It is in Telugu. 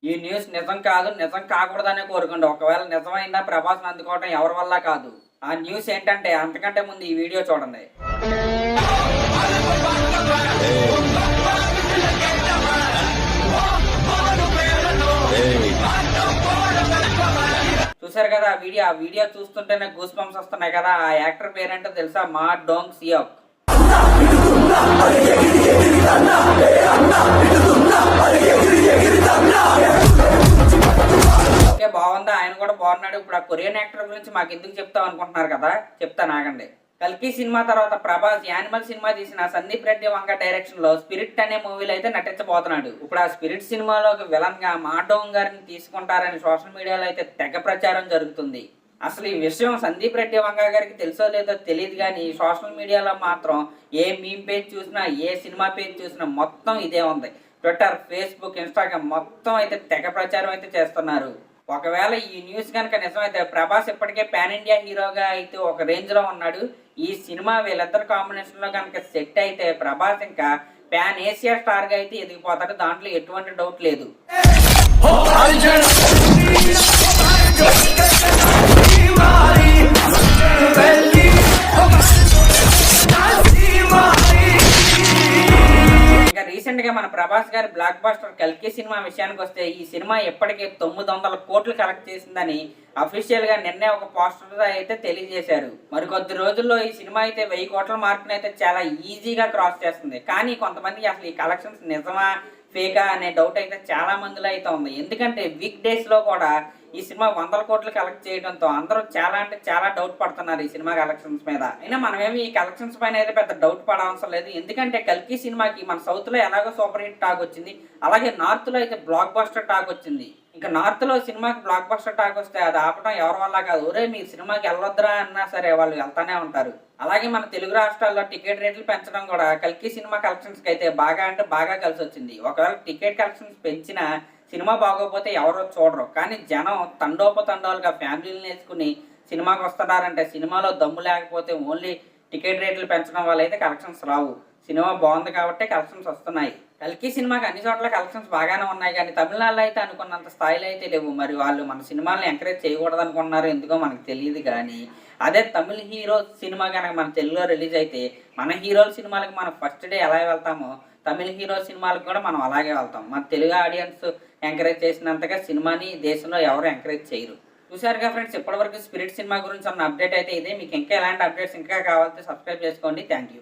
ఈ న్యూస్ నిజం కాదు, నిజం కాకూడదనే కోరుకోండి. ఒకవేళ నిజమైనా ప్రభాస్‌ని అందుకోవటం ఎవరి వల్ల కాదు. ఆ న్యూస్ ఏంటంటే అంతకంటే ముందు ఈ వీడియో చూడండి. చూసారు కదా ఆ వీడియో చూస్తుంటేనే గూస్ బంప్స్ వస్తున్నాయి కదా. ఆ యాక్టర్ పేరేంటో తెలుసా? మా డోంగ్ సియోక్. ఓకే, బాగుందా? ఆయన కూడా బాగున్నాడు. ఇప్పుడు ఆ కొరియన్ యాక్టర్ గురించి మాకు ఎందుకు చెప్తాం అనుకుంటున్నారు కదా, చెప్తాను ఆగండి. కల్కి సినిమా తర్వాత ప్రభాస్ యానిమల్ సినిమా తీసిన సందీప్ రెడ్డి వంగ డైరెక్షన్ లో స్పిరిట్ అనే మూవీలో అయితే నటించబోతున్నాడు. ఇప్పుడు ఆ స్పిరిట్ సినిమాలోకి విలన్ గా మాడోంగ్ గారిని తీసుకుంటారని సోషల్ మీడియాలో అయితే తెగ ప్రచారం జరుగుతుంది. అసలు ఈ విషయం సందీప్ రెడ్డి వంగ గారికి తెలుసో లేదో తెలియదు కానీ సోషల్ మీడియాలో మాత్రం ఏ మీమ్ పేజ్ చూసినా, ఏ సినిమా పేజ్ చూసినా మొత్తం ఇదే ఉంది. ట్విట్టర్, ఫేస్బుక్, ఇన్స్టాగ్రామ్ మొత్తం అయితే తెగ ప్రచారం అయితే చేస్తున్నారు. ఒకవేళ ఈ న్యూస్ కనుక నిజమైతే ప్రభాస్ ఇప్పటికే పాన్ ఇండియా హీరోగా అయితే ఒక రేంజ్ లో ఉన్నాడు. ఈ సినిమా వీళ్ళిద్దరు కాంబినేషన్ లో కనుక సెట్ అయితే ప్రభాస్ ఇంకా పాన్ ఏషియా స్టార్ గా అయితే ఎదిగిపోతాడు. దాంట్లో ఎటువంటి డౌట్ లేదు. రీసెంట్ గా మన ప్రభాస్ గారి బ్లాక్ బాస్టర్ కల్కి సినిమా విషయానికి వస్తే ఈ సినిమా ఇప్పటికే 900 కోట్లు కలెక్ట్ చేసిందని అఫీషియల్ గా నిన్నే ఒక పోస్టర్ అయితే తెలియజేశారు. మరికొద్ది రోజుల్లో ఈ సినిమా అయితే 1000 కోట్ల మార్కును అయితే చాలా ఈజీగా క్రాస్ చేస్తుంది. కానీ కొంతమంది అసలు ఈ కలెక్షన్స్ నిజమా ఫేకా అనే డౌట్ అయితే చాలా మందిలో అయితే ఉంది. ఎందుకంటే వీక్ డేస్ లో కూడా ఈ సినిమా 100 కోట్లు కలెక్ట్ చేయడంతో అందరూ చాలా అంటే చాలా డౌట్ పడుతున్నారు ఈ సినిమా కలెక్షన్స్ మీద. అయినా మనమేమి ఈ కలెక్షన్స్ పైన అయితే పెద్ద డౌట్ పడవసరం లేదు. ఎందుకంటే కల్కి సినిమాకి మన సౌత్ లో ఎలాగో సూపర్ హిట్ టాక్ వచ్చింది, అలాగే నార్త్ లో అయితే బ్లాక్ బస్టర్ టాక్ వచ్చింది. ఇంకా నార్త్ లో సినిమాకి బ్లాక్ బస్టర్ టాక్ వస్తే అది ఆపడం ఎవరి వల్ల కాదు. ఒరే మీరు సినిమాకి వెళ్ళొద్దురా అన్నా సరే వాళ్ళు వెళ్తానే ఉంటారు. అలాగే మన తెలుగు రాష్ట్రాల్లో టికెట్ రేట్లు పెంచడం కూడా కల్కి సినిమా కలెక్షన్స్ కి అయితే బాగా అంటే బాగా కలిసి వచ్చింది. ఒకవేళ టికెట్ కలెక్షన్స్ పెంచినా సినిమా బాగోకపోతే ఎవరో చూడరు. కానీ జనం తండోపతండాలుగా ఫ్యామిలీలు నేర్చుకుని సినిమాకి వస్తున్నారంటే సినిమాలో దమ్ము లేకపోతే ఓన్లీ టికెట్ రేట్లు పెంచడం వల్ల అయితే కలెక్షన్స్ రావు. సినిమా బాగుంది కాబట్టి కలెక్షన్స్ వస్తున్నాయి. కల్కి సినిమాకి అన్ని చోట్ల కలెక్షన్స్ బాగానే ఉన్నాయి కానీ తమిళనాడులో అయితే అనుకున్నంత స్థాయిలో అయితే లేవు. మరి వాళ్ళు మన సినిమాలను ఎంకరేజ్ చేయకూడదు అనుకున్నారు, ఎందుకో మనకు తెలియదు. కానీ అదే తమిళ హీరో సినిమా కనుక మన తెలుగులో రిలీజ్ అయితే మన హీరోల సినిమాలకు మనం ఫస్ట్ డే ఎలా వెళ్తామో తమిళ హీరో సినిమాలకు కూడా మనం అలాగే వెళ్తాం. మన తెలుగు ఆడియన్స్ ఎంకరేజ్ చేసినంతగా సినిమాని దేశంలో ఎవరు ఎంకరేజ్ చేయరు. చూసారుగా ఫ్రెండ్స్, ఇప్పటివరకు స్పిరిట్ సినిమా గురించి ఉన్న అప్డేట్ అయితే ఇదే. మీకు ఇంకా ఎలాంటి అప్డేట్స్ ఇంకా కావాలంటే సబ్స్క్రైబ్ చేసుకోండి. Thank you.